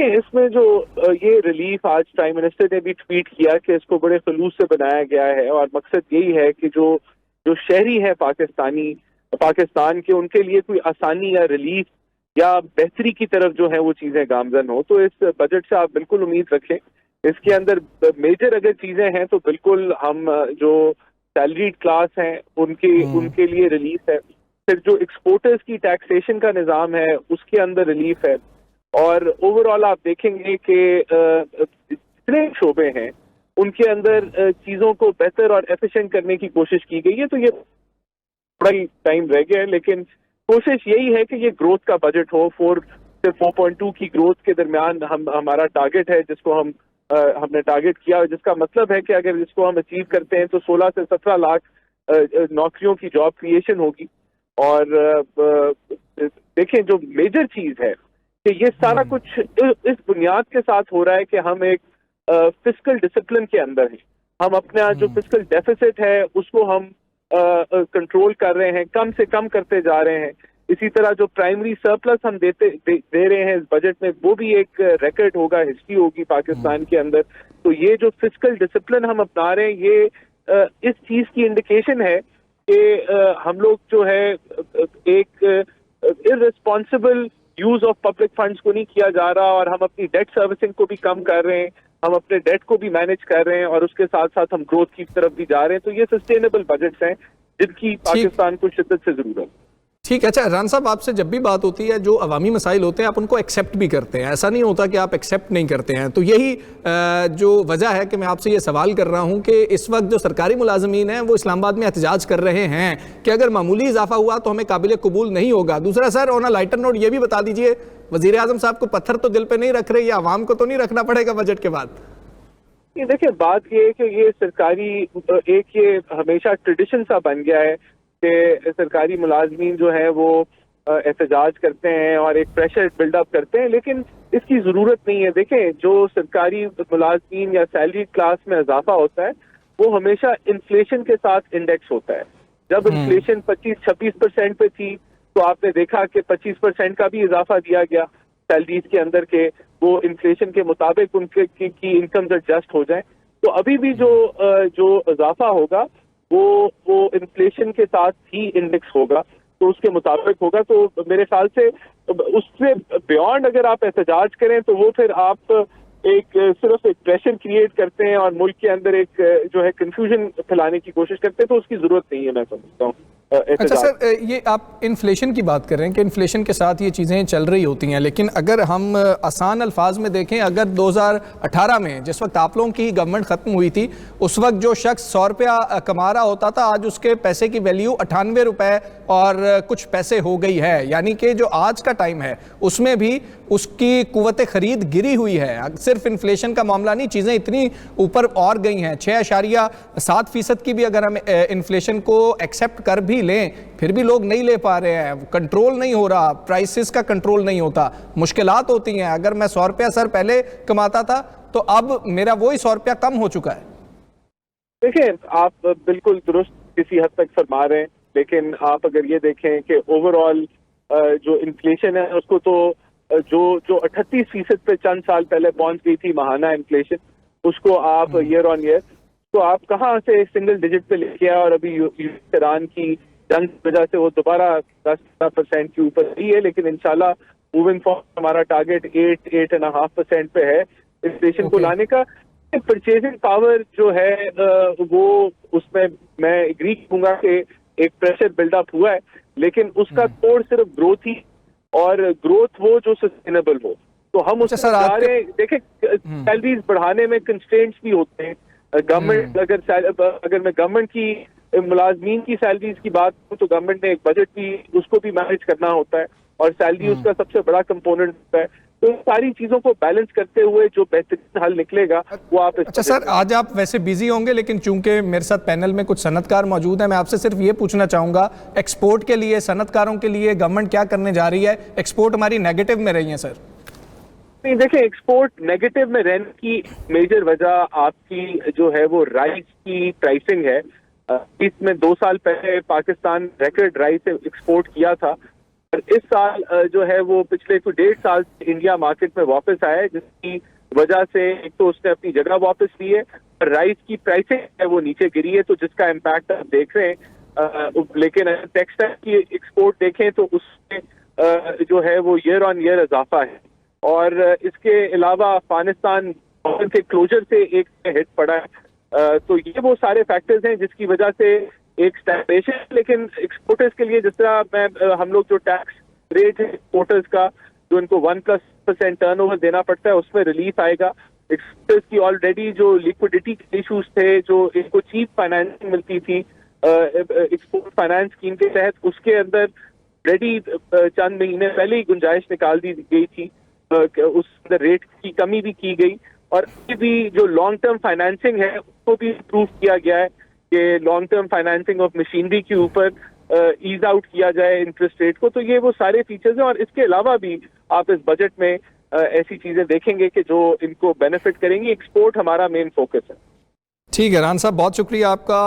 देखें इसमें जो ये रिलीफ आज प्राइम मिनिस्टर ने भी ट्वीट किया कि इसको बड़े खलूस से बनाया गया है और मकसद यही है कि जो जो शहरी है पाकिस्तान के, उनके लिए कोई आसानी या रिलीफ या बेहतरी की तरफ जो है वो चीजें गामजन हो। तो इस बजट से आप बिल्कुल उम्मीद रखें। इसके अंदर मेजर अगर चीजें हैं तो बिल्कुल हम जो सैलरीड क्लास हैं उनके लिए रिलीफ है। फिर जो एक्सपोर्टर्स की टैक्सेशन का निज़ाम है उसके अंदर रिलीफ है। और ओवरऑल आप देखेंगे कि जितने शोबे हैं उनके अंदर चीज़ों को बेहतर और एफिशिएंट करने की कोशिश की गई है। तो ये थोड़ा ही टाइम रह गया है, लेकिन कोशिश यही है कि ये ग्रोथ का बजट हो। 4 से 4.2 की ग्रोथ के दरमियान हमारा टारगेट है, जिसको हमने टारगेट किया, जिसका मतलब है कि अगर इसको हम अचीव करते हैं तो 16 से 17 लाख नौकरियों की जॉब क्रिएशन होगी। और देखें जो मेजर चीज है कि ये सारा कुछ इस बुनियाद के साथ हो रहा है कि हम एक फिस्कल डिसिप्लिन के अंदर हैं। हम अपना जो फिस्कल डेफिसिट है उसको हम कंट्रोल कर रहे हैं, कम से कम करते जा रहे हैं। इसी तरह जो प्राइमरी सरप्लस हम दे रहे हैं इस बजट में, वो भी एक रिकॉर्ड होगा, हिस्ट्री होगी पाकिस्तान के अंदर। तो ये जो फिस्कल डिसिप्लिन हम अपना रहे हैं, ये इस चीज की इंडिकेशन है कि हम लोग जो है एक irresponsible use of public funds को नहीं किया जा रहा, और हम अपनी डेट सर्विसिंग को भी कम कर रहे हैं, हम अपने डेट को भी मैनेज कर रहे हैं, और उसके साथ साथ हम ग्रोथ की तरफ भी जा रहे हैं। तो ये सस्टेनेबल बजट्स हैं जिनकी पाकिस्तान को शिद्दत से जरूरत है। ठीक है। अच्छा राना साहब, आपसे जब भी बात होती है जो अवामी मसाइल होते हैं आप उनको एक्सेप्ट भी करते हैं, ऐसा नहीं होता कि आप एक्सेप्ट नहीं करते हैं। तो यही जो वजह है कि मैं आपसे ये सवाल कर रहा हूं कि इस वक्त जो सरकारी मुलाजमीन हैं वो इस्लामाबाद में एहतजाज कर रहे हैं कि अगर मामूली इजाफा हुआ तो हमें काबिल कबूल नहीं होगा। दूसरा sir, on a lighter note ये भी बता दीजिए, वजीर आजम साहब को पत्थर तो दिल पे नहीं रख रहे, ये आवाम को तो नहीं रखना पड़ेगा बजट के बाद? ये देखिए, बात ये है कि ये सरकारी ये हमेशा ट्रेडिशन सा बन गया है कि सरकारी मुलाजमीन जो है वो एहतजाज करते हैं और एक प्रेशर बिल्डअप करते हैं, लेकिन इसकी जरूरत नहीं है। देखें, जो सरकारी मुलाजमीन या सैलरी क्लास में इजाफा होता है वो हमेशा इन्फ्लेशन के साथ इंडेक्स होता है। जब इन्फ्लेशन 25-26% पे थी तो आपने देखा कि 25% का भी इजाफा दिया गया सैलरीज के अंदर, के वो इन्फ्लेशन के मुताबिक उनके की इनकम्स एडजस्ट हो जाए। तो अभी भी जो इजाफा होगा वो इन्फ्लेशन के साथ ही इंडेक्स होगा, तो उसके मुताबिक होगा। तो मेरे ख्याल से उससे बियॉन्ड अगर आप एहतजाज करें तो वो फिर आप सिर्फ एक प्रेशर क्रिएट करते हैं और मुल्क के अंदर एक जो है कंफ्यूजन फैलाने की कोशिश करते हैं। तो उसकी जरूरत नहीं है, मैं समझता हूँ। अच्छा सर, ये आप इन्फ्लेशन की बात कर रहे हैं कि इन्फ्लेशन के साथ ये चीज़ें चल रही होती हैं, लेकिन अगर हम आसान अल्फाज में देखें, अगर 2018 में जिस वक्त आप लोगों की गवर्नमेंट ख़त्म हुई थी, उस वक्त जो शख्स 100 रुपया कमा रहा होता था, आज उसके पैसे की वैल्यू 98 रुपये और कुछ पैसे हो गई है। यानी कि जो आज का टाइम है उसमें भी उसकी कुव्वत ख़रीद गिरी हुई है। सिर्फ इन्फ्लेशन का मामला नहीं, चीज़ें इतनी ऊपर और गई हैं। 6.7% की भी अगर हम इन्फ्लेशन को एक्सेप्ट कर भी लें, फिर भी लोग नहीं ले पा रहे हैं, कंट्रोल नहीं हो रहा, प्राइसेस का कंट्रोल नहीं होता, मुश्किलात होती हैं। अगर मैं 100 रुपया सर पहले कमाता था तो अब मेरा वही 100 रुपया कम हो चुका है। देखिए, आप बिल्कुल दुरुस्त किसी हद तक फरमा रहे हैं, लेकिन आप अगर ये देखें कि ओवरऑल जो इन्फ्लेशन है उसको तो जो 38% पे चंद साल पहले पहुंच गई थी महाना इन्फ्लेशन, उसको आप ईयर ऑन ईयर तो आप कहाँ से सिंगल डिजिट पे लेके आए, और अभी ईरान की जंग की वजह से वो दोबारा 10% के ऊपर ही है। लेकिन इंशाल्लाह मूविंग फॉरवर्ड हमारा टारगेट 8.5% पे है इन्फ्लेशन को लाने का। परचेजिंग पावर जो है वो उसमें मैं एग्री करूंगा कि एक प्रेशर बिल्डअप हुआ है, लेकिन उसका तोड़ सिर्फ ग्रोथ ही, और ग्रोथ वो जो सस्टेनेबल हो। तो हम उससे जा रहे हैं। देखें, सैलरीज बढ़ाने में कंस्ट्रेंट्स भी होते हैं। गवर्नमेंट अगर मैं गवर्नमेंट की मुलाजमीन की सैलरीज की बात करूं तो गवर्नमेंट ने एक बजट भी उसको भी मैनेज करना होता है, और सैलरी उसका सबसे बड़ा कंपोनेंट होता है। तो सारी चीजों को बैलेंस करते हुए जो बेहतरीन हल निकलेगा वो आप। अच्छा सर, आज आप वैसे बिजी होंगे, लेकिन चूंकि मेरे साथ पैनल में कुछ सनतकार मौजूद हैं, मैं आपसे सिर्फ ये पूछना चाहूंगा, एक्सपोर्ट के लिए, सनतकारों के लिए गवर्नमेंट क्या करने जा रही है? एक्सपोर्ट हमारी नेगेटिव में रही है सर। नहीं, देखिए, एक्सपोर्ट नेगेटिव में रहने की मेजर वजह आपकी जो है वो राइस की प्राइसिंग है। इसमें 2 साल पहले पाकिस्तान रिकॉर्ड राइस एक्सपोर्ट किया था, और इस साल जो है वो पिछले 1.5 साल से इंडिया मार्केट में वापस आया है, जिसकी वजह से एक तो उसने अपनी जगह वापस ली है, राइस की प्राइसिंग है वो नीचे गिरी है, तो जिसका इम्पैक्ट आप देख रहे हैं। लेकिन अगर टेक्सटाइल की एक्सपोर्ट देखें तो उसमें जो है वो ईयर ऑन ईयर इजाफा है। और इसके अलावा अफगानिस्तान के क्लोजर से एक हिट पड़ा है। तो ये वो सारे फैक्टर्स हैं जिसकी वजह से एक स्टैग्नेशन, लेकिन एक्सपोर्टर्स के लिए जिस तरह हम लोग जो टैक्स रेट है एक्सपोर्टर्स का, जो इनको 1+% टर्नओवर देना पड़ता है, उसमें रिलीफ आएगा। एक्सपोर्टर्स की ऑलरेडी जो लिक्विडिटी के इश्यूज थे, जो इनको चीप फाइनेंसिंग मिलती थी एक्सपोर्ट फाइनेंस स्कीम के तहत, उसके अंदर ऑलरेडी चंद महीने पहले ही गुंजाइश निकाल दी गई थी, उस रेट की कमी भी की गई। और अभी भी जो लॉन्ग टर्म फाइनेंसिंग है उसको भी इम्प्रूव किया गया है कि long term financing of machinery के ऊपर ईज आउट किया जाए इंटरेस्ट रेट को। तो ये वो सारे फीचर्स हैं, और इसके अलावा भी आप इस बजट में ऐसी चीजें देखेंगे कि जो इनको बेनिफिट करेंगी। एक्सपोर्ट हमारा मेन फोकस है। ठीक है रान साहब, बहुत शुक्रिया आपका।